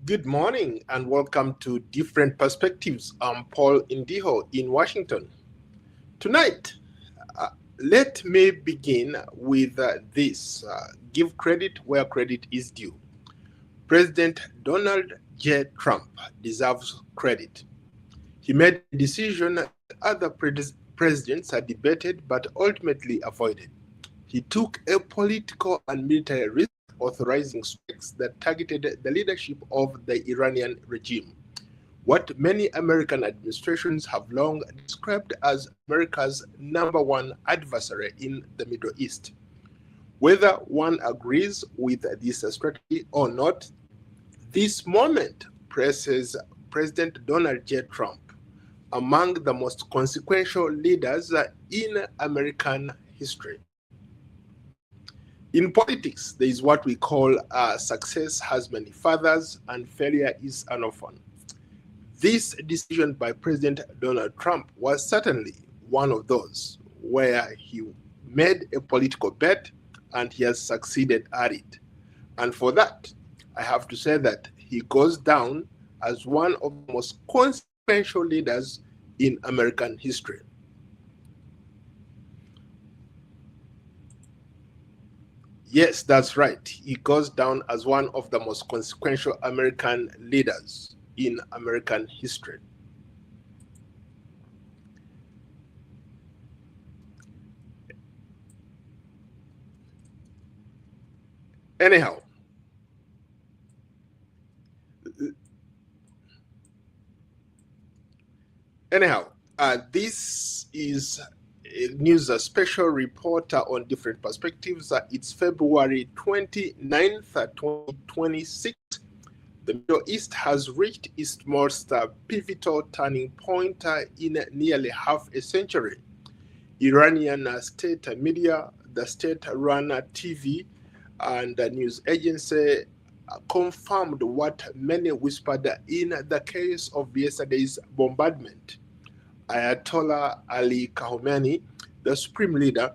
Good morning and welcome to Different Perspectives. I'm Paul Indiho in Washington. Tonight, let me begin with this. Give credit where credit is due. President Donald J. Trump deserves credit. He made a decision that other presidents had debated but ultimately avoided. He took a political and military risk authorizing strikes that targeted the leadership of the Iranian regime, what many American administrations have long described as America's number one adversary in the Middle East. Whether one agrees with this strategy or not, this moment places President Donald J. Trump among the most consequential leaders in American history. In politics, there is what we call success has many fathers and failure is an orphan. This decision by President Donald Trump was certainly one of those where he made a political bet and he has succeeded at it. And for that, I have to say that he goes down as one of the most consequential leaders in American history. Yes, that's right. He goes down as one of the most consequential American leaders in American history. Anyhow, this is a news special report on different perspectives. It's February 29th, 2026. The Middle East has reached its most pivotal turning point in nearly half a century. Iranian state media, the state-run TV, and the news agency confirmed what many whispered in the case of yesterday's bombardment. Ayatollah Ali Khamenei, the supreme leader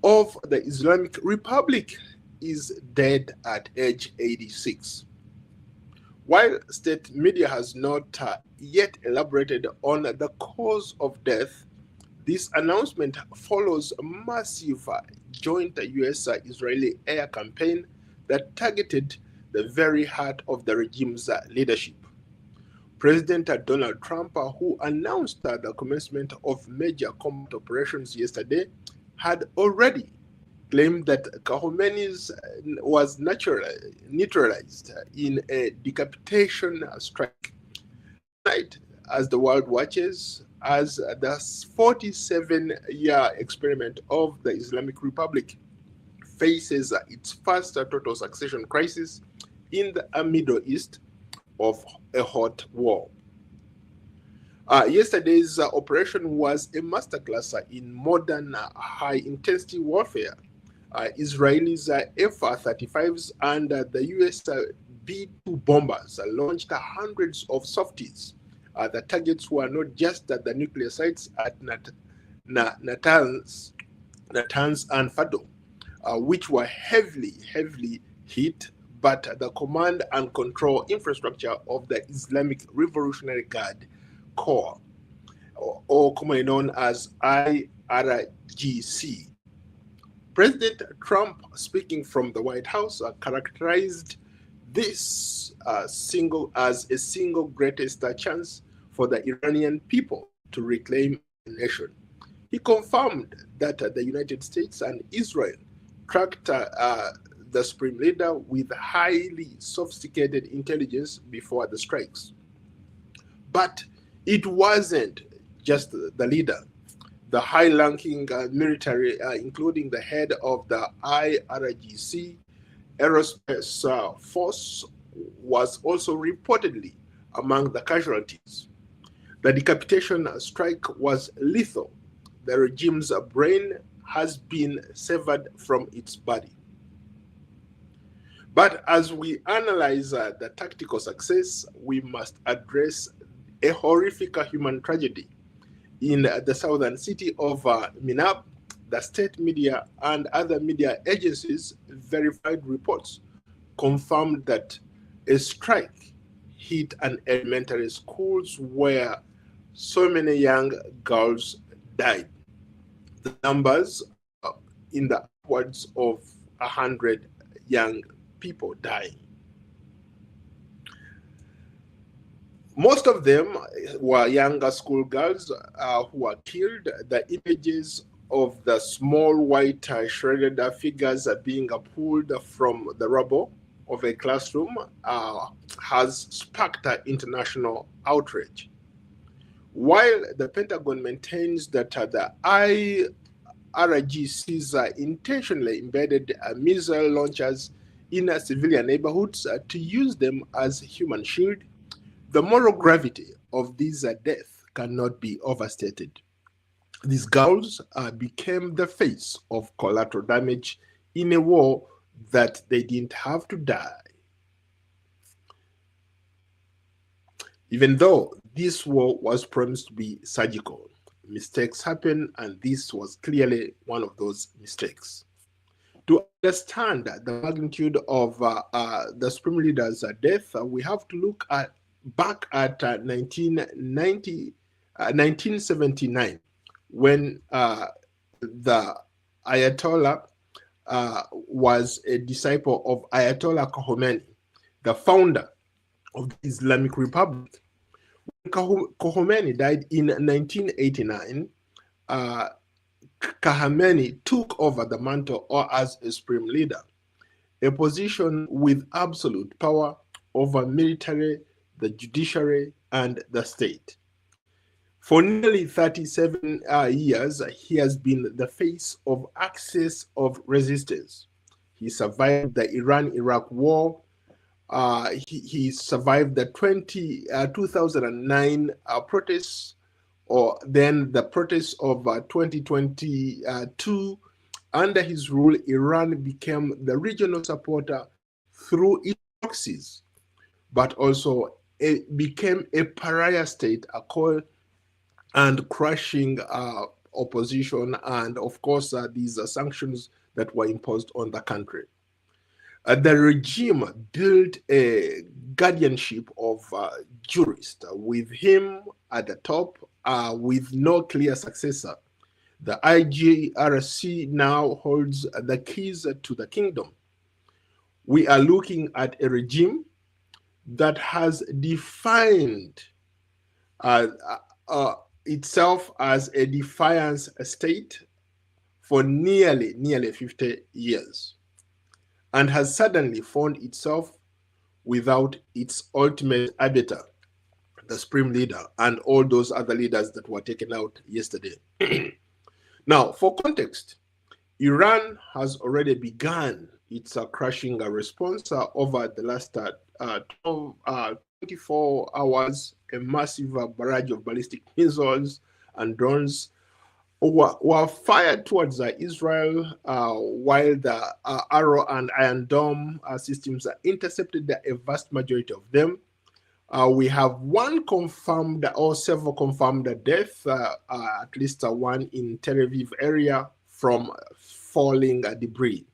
of the Islamic Republic, is dead at age 86. While state media has not yet elaborated on the cause of death, this announcement follows a massive joint US-Israeli air campaign that targeted the very heart of the regime's leadership. President Donald Trump, who announced the commencement of major combat operations yesterday, had already claimed that Khamenei was neutralized in a decapitation strike. Tonight, as the world watches, as the 47-year experiment of the Islamic Republic faces its first total succession crisis in the Middle East of a hot war. Yesterday's operation was a masterclass in modern high-intensity warfare. Israelis F-35s and the US B-2 bombers launched hundreds of softies. The targets were not just the nuclear sites at Natanz and Fado, which were heavily hit, but the command and control infrastructure of the Islamic Revolutionary Guard Corps, or commonly known as IRGC. President Trump, speaking from the White House, characterized this as a single greatest chance for the Iranian people to reclaim a nation. He confirmed that the United States and Israel tracked the supreme leader with highly sophisticated intelligence before the strikes. But it wasn't just the leader. The high-ranking military, including the head of the IRGC aerospace force, was also reportedly among the casualties. The decapitation strike was lethal. The regime's brain has been severed from its body. But as we analyze the tactical success, we must address a horrific human tragedy. In the southern city of Minab, the state media and other media agencies verified reports confirmed that a strike hit an elementary schools where so many young girls died. The numbers are in the upwards of 100 young people dying. Most of them were younger schoolgirls who were killed. The images of the small white shredded figures being pulled from the rubble of a classroom has sparked international outrage. While the Pentagon maintains that the IRGCs intentionally embedded missile launchers in civilian neighborhoods to use them as human shield, the moral gravity of these deaths cannot be overstated. These girls became the face of collateral damage in a war that they didn't have to die. Even though this war was promised to be surgical, mistakes happen, and this was clearly one of those mistakes. To understand the magnitude of the Supreme Leader's death, we have to look back at 1979, when the Ayatollah was a disciple of Ayatollah Khamenei, the founder of the Islamic Republic. When Khamenei died in 1989, Khamenei took over the mantle as a supreme leader, a position with absolute power over military, the judiciary, and the state. For nearly 37 years, he has been the face of axis of resistance. He survived the Iran-Iraq war. He survived the 2009 protests, or then the protests of 2022. Under his rule, Iran became the regional supporter through its proxies, but also it became a pariah state, and crushing opposition, and of course these sanctions that were imposed on the country. The regime built a guardianship of jurists with him at the top, with no clear successor. The IRGC now holds the keys to the kingdom. We are looking at a regime that has defined itself as a defiance state for nearly 50 years, and has suddenly found itself without its ultimate arbiter, the supreme leader, and all those other leaders that were taken out yesterday. Now, for context, Iran has already begun its crushing response over the last 24 hours. A massive barrage of ballistic missiles and drones were fired towards Israel, while the Arrow and Iron Dome systems intercepted a vast majority of them. We have one confirmed or several confirmed deaths, at least one in Tel Aviv area from falling debris.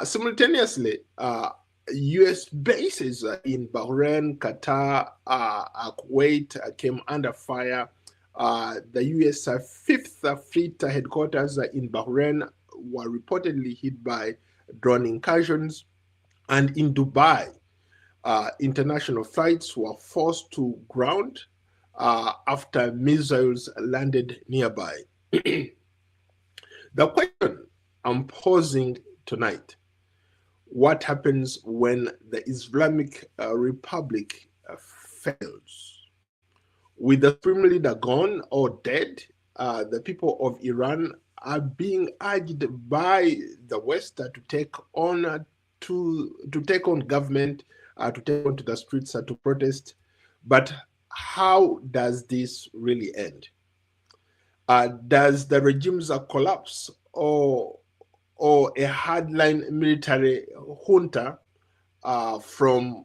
Simultaneously, U.S. bases in Bahrain, Qatar, Kuwait came under fire. The U.S. Fifth Fleet headquarters in Bahrain were reportedly hit by drone incursions, and in Dubai, international flights were forced to ground after missiles landed nearby. The question I'm posing tonight: what happens when the Islamic Republic fails? With the supreme leader gone or dead, the people of Iran are being urged by the West to take on government, to take on to the streets to protest. But how does this really end? Does the regime's collapse or a hardline military junta from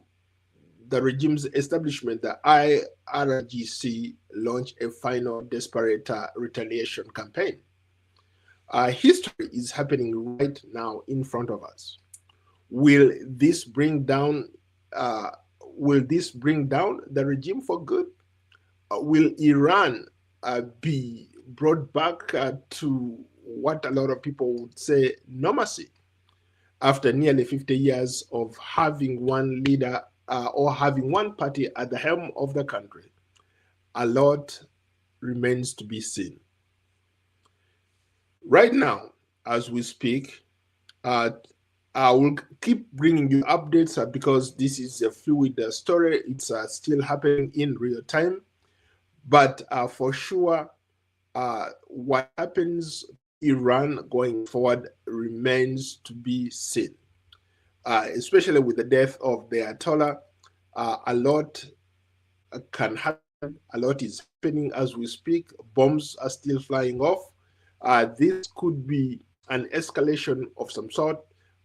the regime's establishment, the IRGC, launch a final desperate retaliation campaign? History is happening right now in front of us. Will this bring down will this bring down the regime for good? Will Iran be brought back to what a lot of people would say normalcy after nearly 50 years of having one leader or having one party at the helm of the country? A lot remains to be seen. Right now, as we speak, I will keep bringing you updates because this is a fluid story. It's still happening in real time. But for sure, what happens Iran going forward remains to be seen, especially with the death of the Ayatollah. A lot can happen. A lot is happening as we speak. Bombs are still flying off. This could be an escalation of some sort.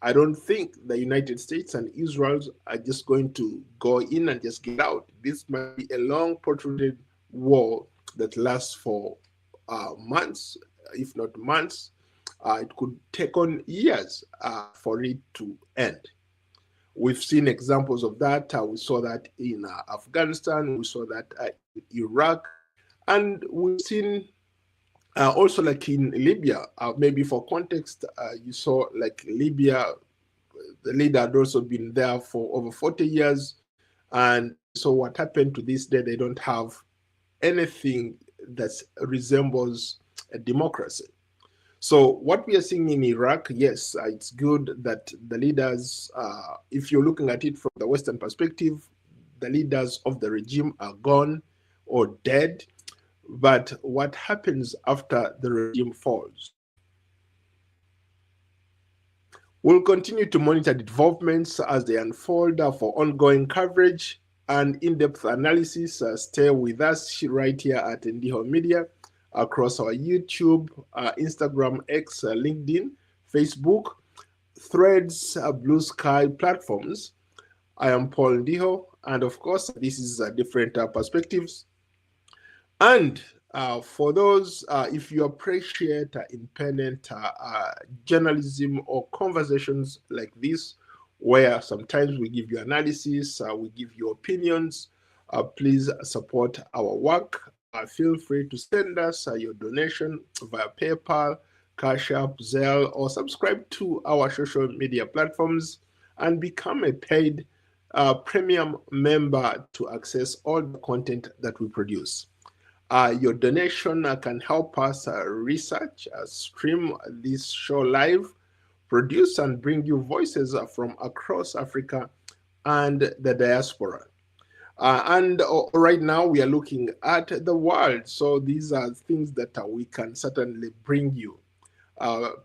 I don't think the United States and Israel are just going to go in and just get out. This might be a long, protracted war that lasts for months, if not months. It could take on years for it to end. We've seen examples of that. We saw that in Afghanistan. We saw that in Iraq. And we've seen also like in Libya. Maybe for context, you saw like Libya, the leader had also been there for over 40 years. And so what happened to this day, they don't have anything that resembles a democracy. So what we are seeing in Iraq, yes, it's good that the leaders, if you're looking at it from the Western perspective, the leaders of the regime are gone or dead. But what happens after the regime falls? We'll continue to monitor developments as they unfold for ongoing coverage and in-depth analysis. Stay with us right here at Ndiho Media, across our YouTube, Instagram, X, LinkedIn, Facebook, Threads, Blue Sky platforms. I am Paul Ndiho, and of course, this is different perspectives. And for those, if you appreciate independent journalism or conversations like this, where sometimes we give you analysis, we give you opinions, please support our work. Feel free to send us your donation via PayPal, Cash App, Zelle, or subscribe to our social media platforms and become a paid premium member to access all the content that we produce. Your donation can help us research, stream this show live, produce and bring you voices from across Africa and the diaspora. And right now we are looking at the world. So these are things that we can certainly bring you.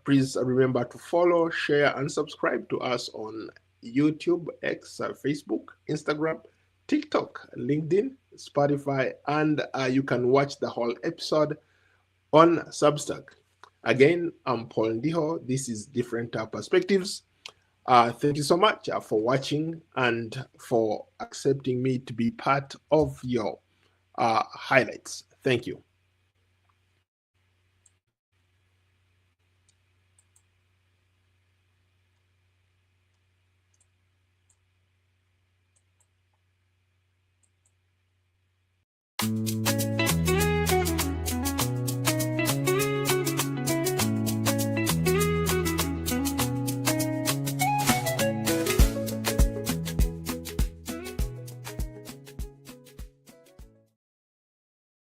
Please remember to follow, share, and subscribe to us on YouTube, X, Facebook, Instagram, TikTok, LinkedIn, Spotify, and you can watch the whole episode on Substack. Again, I'm Paul Ndiho. This is Different Perspectives. Thank you so much for watching and for accepting me to be part of your highlights. Thank you.